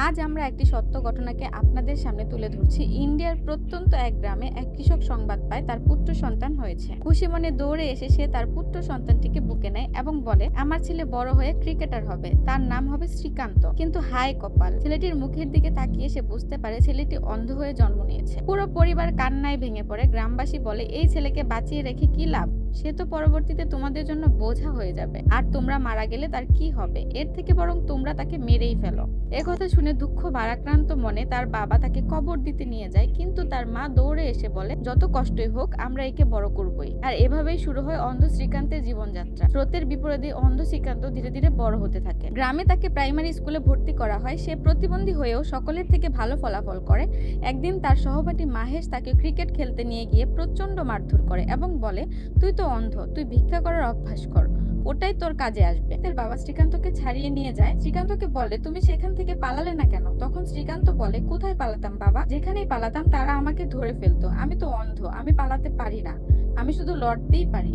আজ আমরা একটি সত্য ঘটনাকে আপনাদের সামনে তুলে ধরছি। ইন্ডিয়ার প্রত্যন্ত এক গ্রামে এক কৃষক সংবাদ পায় তার পুত্র সন্তান হয়েছে। খুশি মনে দৌড়ে এসে সে তার পুত্র সন্তানটিকে বুকে নেয় এবং বলে, আমার ছেলে বড় হয়ে ক্রিকেটার হবে, তার নাম হবে শ্রীকান্ত। কিন্তু হায় কপাল, ছেলেটির মুখের দিকে তাকিয়ে সে বুঝতে পারে ছেলেটি অন্ধ হয়ে জন্ম নিয়েছে। পুরো পরিবার কান্নায় ভেঙে পড়ে। গ্রামবাসী বলে, এই ছেলেকে বাঁচিয়ে রেখে কি লাভ, সে তো পরবর্তীতে তোমাদের জন্য বোঝা হয়ে যাবে, আর তোমরা মারা গেলে তার কি হবে, এর থেকে বরং তোমরা তাকে মেরেই ফেলো। একথা শুনে দুঃখ ভারাক্রান্ত মনে তার বাবা তাকে কবর দিতে নিয়ে যায়, কিন্তু তার মা দৌড়ে এসে বলে, যত কষ্টই হোক আমরা একে বড় করবই। আর এভাবেই শুরু হয় অন্ধ শ্রীকান্তের জীবনযাত্রা। স্রোতের বিপরীতে অন্ধ শ্রীকান্ত ধীরে ধীরে বড় হতে থাকে। গ্রামে তাকে প্রাইমারি স্কুলে ভর্তি করা হয়। সে প্রতিবন্ধী হয়েও সকলের থেকে ভালো ফলাফল করে। একদিন তার সহপাঠী মাহেশ তাকে ক্রিকেট খেলতে নিয়ে গিয়ে প্রচন্ড মারধর করে এবং বলে, তুই তো অন্ধ, তুই ভিক্ষা করার অভ্যাস কর, ওটাই তোর কাজে আসবে। তার বাবা শ্রীকান্তকে ছাড়িয়ে নিয়ে যায়। শ্রীকান্তকে বলে, তুমি সেখান থেকে পালালে না কেন? তখন শ্রীকান্ত বলে, কোথায় পালাতাম বাবা, যেখানেই পালাতাম তারা আমাকে ধরে ফেলতো, আমি তো অন্ধ, আমি পালাতে পারি না, আমি শুধু লড়তেই পারি।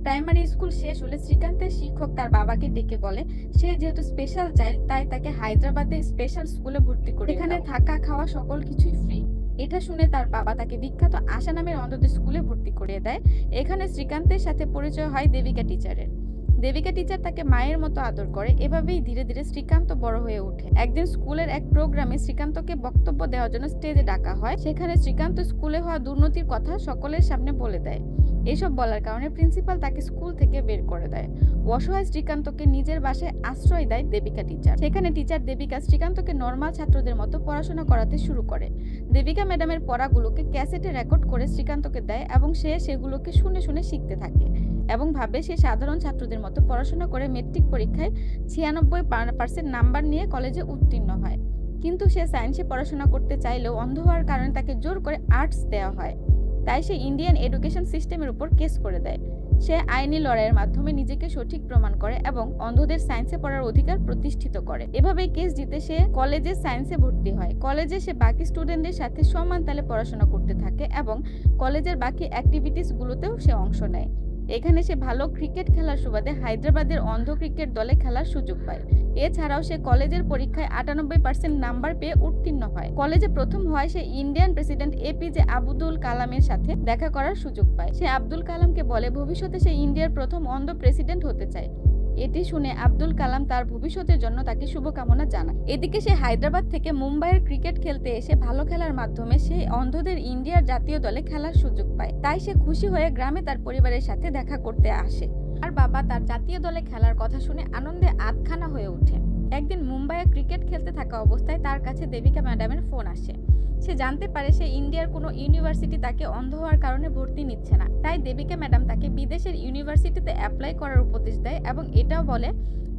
প্রাইমারি স্কুল শেষ হলে শ্রীকান্তের শিক্ষক তার বাবাকে ডেকে বলে, সে যেহেতু স্পেশাল চাইল্ড তাই তাকে হায়দ্রাবাদে স্পেশাল স্কুলে ভর্তি করে, এখানে থাকা খাওয়া সকল কিছুই ফ্রি। এটা শুনে তার বাবা তাকে বিখ্যাত আশা নামের অন্ধদের স্কুলে ভর্তি করিয়ে দেয়। এখানে শ্রীকান্তের সাথে পরিচয় হয় দেবিকা টিচারের। দেবিকা টিচার তাকে মায়ের মতো আদর করে। এভাবেই ধীরে ধীরে শ্রীকান্ত বড় হয়ে ওঠে। একদিন স্কুলের এক প্রোগ্রামে শ্রীকান্তকে বক্তব্য দেওয়ার জন্য স্টেজে ডাকা হয়। সেখানে শ্রীকান্ত স্কুলে হওয়া দুর্নীতির কথা সকলের সামনে বলে দেয়। এসব বলার কারণে প্রিন্সিপাল তাকে স্কুল থেকে বের করে দেয়। অসহায় শ্রীকান্তকে নিজের বাসায় আশ্রয় দেয় দেবিকা টিচার। সেখানে টিচার দেবিকা শ্রীকান্তকে নর্মাল ছাত্রদের মতো পড়াশোনা করাতে শুরু করে। দেবিকা ম্যাডামের পড়াগুলোকে ক্যাসেটে রেকর্ড করে শ্রীকান্তকে দেয় এবং সে সেগুলোকে শুনে শুনে শিখতে থাকে এবং ভাবে সে সাধারণ ছাত্রদের মতো পড়াশোনা করে মেট্রিক পরীক্ষায় 96% নাম্বার নিয়ে কলেজে উত্তীর্ণ হয়। কিন্তু সে সায়েন্সে পড়াশোনা করতে চাইলেও অন্ধ হওয়ার কারণে তাকে জোর করে আর্টস দেওয়া হয়। তাই সে ইন্ডিয়ান এডুকেশন সিস্টেমের উপর কেস করে দেয়। সে আইনি লড়াইয়ের মাধ্যমে নিজেকে সঠিক প্রমাণ করে এবং অন্ধদের সায়েন্সে পড়ার অধিকার প্রতিষ্ঠিত করে। এভাবেই কেস জিতে সে কলেজে সায়েন্সে ভর্তি হয়। কলেজে সে বাকি স্টুডেন্টদের সাথে সমান তালে পড়াশোনা করতে থাকে এবং কলেজের বাকি অ্যাক্টিভিটিস গুলোতেও সে অংশ নেয়। এখানে সে ভালো ক্রিকেট খেলার সুবাদে হায়দ্রাবাদের অন্ধ ক্রিকেট দলে খেলার সুযোগ পায়। এছাড়াও সে কলেজের পরীক্ষায় 98% নাম্বার পেয়ে উত্তীর্ণ হয়। কলেজে প্রথম হয় সে ইন্ডিয়ান প্রেসিডেন্ট এপিজে আব্দুল কালামের সাথে দেখা করার সুযোগ পায়। সে আব্দুল কালামকে বলে ভবিষ্যতে সে ইন্ডিয়ার প্রথম অন্ধ প্রেসিডেন্ট হতে চায়। এটি শুনে আব্দুল কালাম তার ভবিষ্যতের জন্য তাকে শুভকামনা জানায়। এদিকে সে হায়দ্রাবাদ থেকে মুম্বাইয়ের ক্রিকেট খেলতে এসে ভালো খেলার মাধ্যমে সে অন্ধদের ইন্ডিয়ার জাতীয় দলে খেলার সুযোগ পায়। তাই সে খুশি হয়ে গ্রামে তার পরিবারের সাথে দেখা করতে আসে। আর বাবা তার জাতীয় দলে খেলার কথা শুনে আনন্দে আধখানা হয়ে ওঠে। একদিন মুম্বাইয়ে ক্রিকেট খেলতে থাকা অবস্থায় তার কাছে দেবিকা ম্যাডামের ফোন আসে। সে জানতে পারে সে ইন্ডিয়ার কোনো ইউনিভার্সিটি তাকে অন্ধ হওয়ার কারণে ভর্তি নিচ্ছে না। তাই দেবিকা ম্যাডাম তাকে বিদেশের ইউনিভার্সিটিতে অ্যাপ্লাই করার উপদেশ দেয় এবং এটাও বলে,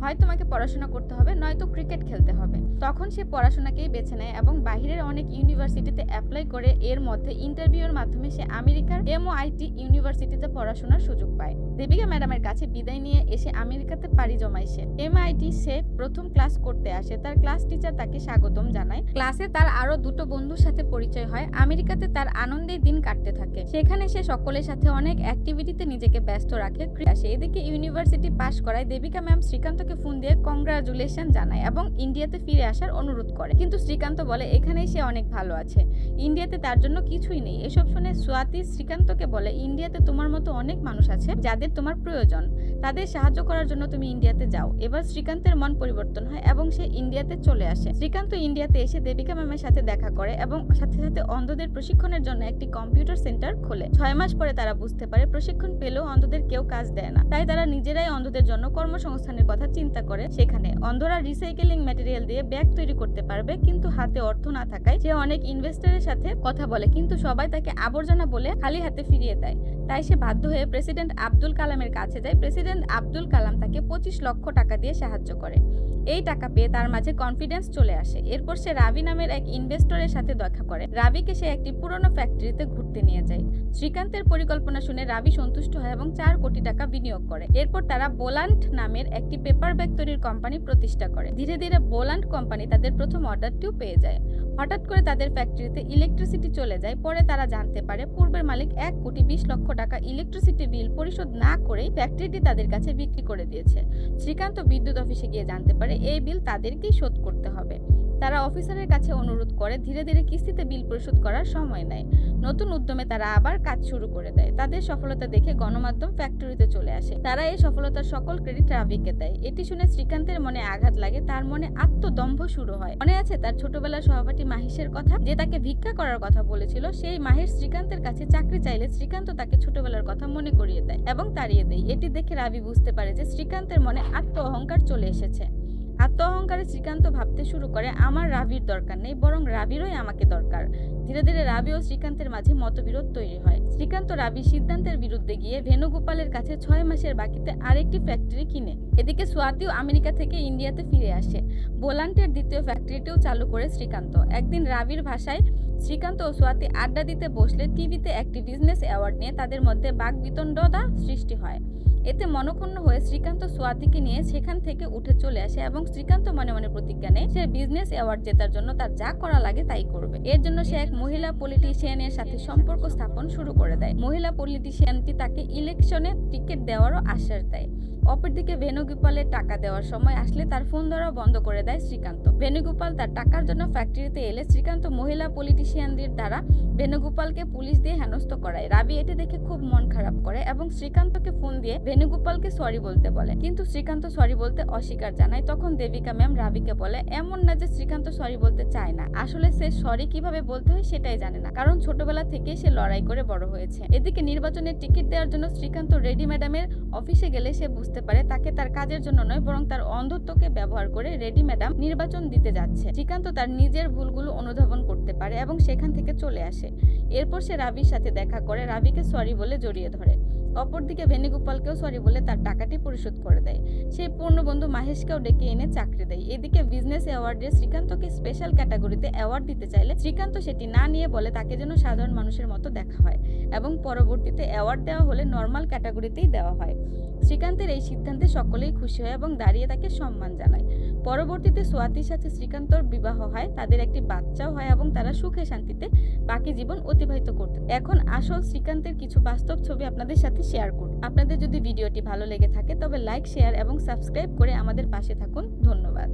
হয় তোমাকে পড়াশোনা করতে হবে নয়তো ক্রিকেট খেলতে হবে। তখন সে পড়াশোনাকেই বেছে নেয় এবং বাহিরের অনেক ইউনিভার্সিটিতে অ্যাপ্লাই করে। এর মধ্যে ইন্টারভিউর মাধ্যমে সে আমেরিকার MIT ইউনিভার্সিটিতে পড়াশোনার সুযোগ পায়। দেবিকা ম্যাডামের কাছে বিদায় নিয়ে এসে আমেরিকাতে পাড়ি জমায় সে। MIT সে প্রথম ক্লাস করতে আসে। তার ক্লাস টিচার তাকে স্বাগতম জানায়। ক্লাসে তার আরো দুটো বন্ধুর সাথে পরিচয় হয়। আমেরিকাতে তার আনন্দের দিন কাটতে থাকে। সেখানে সে সকলের সাথে অনেক অ্যাক্টিভিটিতে নিজেকে ব্যস্ত রাখে। এদিকে ইউনিভার্সিটি পাশ করায় দেবিকা ম্যাম শ্রীকান্তকে ফোন দিয়ে কংগ্রাচুলেশন জানায় এবং ইন্ডিয়াতে ফিরে আসার অনুরোধ করে। কিন্তু শ্রীকান্ত বলে এখানেই সে অনেক ভালো আছে, ইন্ডিয়াতে তার জন্য কিছুই নেই। এসব শুনে স্বাতি শ্রীকান্তকে বলে, ইন্ডিয়াতে তোমার মতো অনেক মানুষ আছে যাদের তোমার প্রয়োজন, তাদের সাহায্য করার জন্য তুমি ইন্ডিয়াতে যাও। এবার শ্রীকান্তের মন পরিবর্তন হয় এবং সে ইন্ডিয়াতে চলে আসে। শ্রীকান্ত ইন্ডিয়াতে এসে দেবিকা ম্যামের সাথে দেখা করে এবং সাথে সাথে অন্ধদের প্রশিক্ষণের জন্য একটি কম্পিউটার সেন্টার খোলে। 6 মাস পরে তারা বুঝতে পারে প্রশিক্ষণ পেলেও অন্ধদের কেউ কাজ দেয় না। তাই তারা নিজেরাই অন্ধদের জন্য কর্মসংস্থানের কথা চিন্তা করে। সেখানে অন্ধরা রিসাইকেলিং ম্যাটেরিয়াল দিয়ে ব্যাগ তৈরি করতে পারবে, কিন্তু হাতে অর্থ না থাকায় সে অনেক ইনভেস্টরের সাথে কথা বলে, কিন্তু সবাই তাকে আবর্জনা বলে খালি হাতে ফিরিয়ে দেয়। তাই সে বাধ্য হয়ে প্রেসিডেন্ট আব্দুল কালামের কাছে যায়। প্রেসিডেন্ট আব্দুল কালাম তাকে 25 লক্ষ টাকা দিয়ে সাহায্য করে। এই টাকা পেয়ে তার মাঝে কনফিডেন্স চলে আসে। এরপর সে রাভি নামের এক ইনভেস্টরের সাথে দেখা করে। রাভিকে সে একটি পুরনো ফ্যাক্টরিতে ঘুরতে নিয়ে যায়। শ্রীকান্তের পরিকল্পনা শুনে রাভি সন্তুষ্ট হয় এবং 4 কোটি টাকা বিনিয়োগ করে। এরপর তারা বোলান্ট নামের একটি পেপার ব্যাগ তৈরির কোম্পানি প্রতিষ্ঠা করে। ধীরে ধীরে বোলান্ট কোম্পানি তাদের প্রথম অর্ডারটিও পেয়ে যায়। হঠাৎ করে তাদের ফ্যাক্টরিতে ইলেকট্রিসিটি চলে যায়। পরে তারা জানতে পারে পূর্বের মালিক 1,20,00,000 টাকা ইলেকট্রিসিটি বিল পরিশোধ না করেই ফ্যাক্টরিটি তাদের কাছে বিক্রি করে দিয়েছে। শ্রীকান্ত বিদ্যুৎ অফিসে গিয়ে জানতে পারে এই বিল তাদেরকেই শোধ করতে হবে। তারা অফিসারের কাছে অনুরোধ করে ধীরে ধীরে কিস্তিতে বিল পরিশোধ করার সময় নেয়। নতুন উদ্যমে তারা আবার কাজ শুরু করে দেয়। তাদের সফলতা দেখে গণমাধ্যম ফ্যাক্টরিতে চলে আসে। তারা এই সফলতার সকল ক্রেডিট রাভিকে দেয়। এটি শুনে শ্রীকান্তের মনে আঘাত লাগে, তার মনে আত্মদম্ভ শুরু হয়। মনে আছে তার ছোটবেলার সহপাঠী মাহিশের কথা, যে তাকে ভিক্ষা করার কথা বলেছিল। সেই মাহিশ শ্রীকান্তের কাছে চাকরি চাইলে শ্রীকান্ত তাকে ছোটবেলার কথা মনে করিয়ে দেয় এবং তাড়িয়ে দেয়। এটি দেখে রাভি বুঝতে পারে যে শ্রীকান্তের মনে আত্ম অহংকার চলে এসেছে। আত্ম অহংকারে শ্রীকান্ত ভাবতে শুরু করে, আমার রাভির দরকার নেই, বরং রাভিরই আমাকে দরকার। ধীরে ধীরে রাভি ও শ্রীকান্তের মাঝে মতবিরোধ তৈরি হয়। শ্রীকান্ত রাভির সিদ্ধান্তের বিরুদ্ধে গিয়ে ভেনুগোপালের কাছে 6 মাসের বাকিতে আরেকটি ফ্যাক্টরি কিনে। এদিকে সোয়াতিও আমেরিকা থেকে ইন্ডিয়াতে ফিরে আসে। বোলান্টের দ্বিতীয় ফ্যাক্টরিটিও চালু করে শ্রীকান্ত। একদিন রাভির ভাষায় শ্রীকান্ত ও সোয়াতি আড্ডা দিতে বসলে টিভিতে একটি বিজনেস অ্যাওয়ার্ড নিয়ে তাদের মধ্যে বাকবিতণ্ডতা সৃষ্টি হয়। এতে মনক্ষুণ্ণ হয়ে শ্রীকান্ত সোয়াতিকে নিয়ে সেখান থেকে উঠে চলে আসে এবং শ্রীকান্ত মনে মনে প্রতিজ্ঞা নেয় সে বিজনেস অ্যাওয়ার্ড জেতার জন্য তার যা করা লাগে তাই করবে। এর জন্য সে এক মহিলা পলিটিশিয়ানের সাথে সম্পর্ক স্থাপন শুরু করে দেয়। মহিলা পলিটিশিয়ানটি তাকে ইলেকশনে টিকিট দেওয়ারও আশ্বাস দেয়। অপরদিকে ভেনুগোপালের টাকা দেওয়ার সময় আসলে তার ফোন ধরাও বন্ধ করে দেয় শ্রীকান্ত। ভেনুগোপাল তার টাকার জন্য ফ্যাক্টরিতে এলে শ্রীকান্ত মহিলা পলিটিশিয়ানদের দ্বারা ভেনুগোপালকে পুলিশ দিয়ে হেনস্থ করায়। রাভি এটি দেখে খুব মন খারাপ করে এবং শ্রীকান্তকে ফোন দিয়ে ভেনুগোপালকে সরি বলতে বলে, কিন্তু শ্রীকান্ত সরি বলতে অস্বীকার জানায়। তখন দেবিকা ম্যাম রাভিকে বলে, এমন না যে শ্রীকান্ত সরি বলতে চায় না, আসলে সে সরি কিভাবে বলতে হয় সেটাই জানে না, কারণ ছোটবেলা থেকেই সে লড়াই করে বড় হয়েছে। এদিকে নির্বাচনের টিকিট দেওয়ার জন্য শ্রীকান্ত রেডি ম্যাডামের অফিসে গেলে সে বুঝতে পারে তাকে তার কাজের জন্য নয়, বরং তার অন্ধত্বকে ব্যবহার করে রেডি ম্যাডাম নির্বাচন দিতে যাচ্ছে। শ্রীকান্ত তার নিজের ভুলগুলো অনুধাবন করতে পারে এবং সেখান থেকে চলে আসে। এরপর সে রাভির সাথে দেখা করে রাভিকে সরি বলে জড়িয়ে ধরে। অপরদিকে ভেনুগোপালকেও সরি বলে তার টাকাটি পরিশোধ করে দেয়। সেই পূর্ণবন্ধু মাহেশকেও ডেকে এনে চাকরি দেয়। এদিকে বিজনেস অ্যাওয়ার্ডে শ্রীকান্তকে স্পেশাল ক্যাটাগরিতে অ্যাওয়ার্ড দিতে চাইলে শ্রীকান্ত সেটি না নিয়ে বলে তাকে যেন সাধারণ মানুষের মতো দেখা হয় এবং পরবর্তীতে অ্যাওয়ার্ড দেওয়া হলে নর্মাল ক্যাটাগরিতেই দেওয়া হয়। শ্রীকান্তের এই সিদ্ধান্তে সকলেই খুশি হয় এবং দাঁড়িয়ে তাকে সম্মান জানায়। পরবর্তীতে সোয়াতির সাথে শ্রীকান্তর বিবাহ হয়, তাদের একটি বাচ্চাও হয় এবং তারা সুখে শান্তিতে বাকি জীবন অতিবাহিত করতে। এখন আসল শ্রীকান্তের কিছু বাস্তব ছবি আপনাদের সাথে শেয়ার করুন। আপনাদের যদি ভিডিওটি ভালো লেগে থাকে তবে লাইক, শেয়ার এবং সাবস্ক্রাইব করে আমাদের পাশে থাকুন। ধন্যবাদ।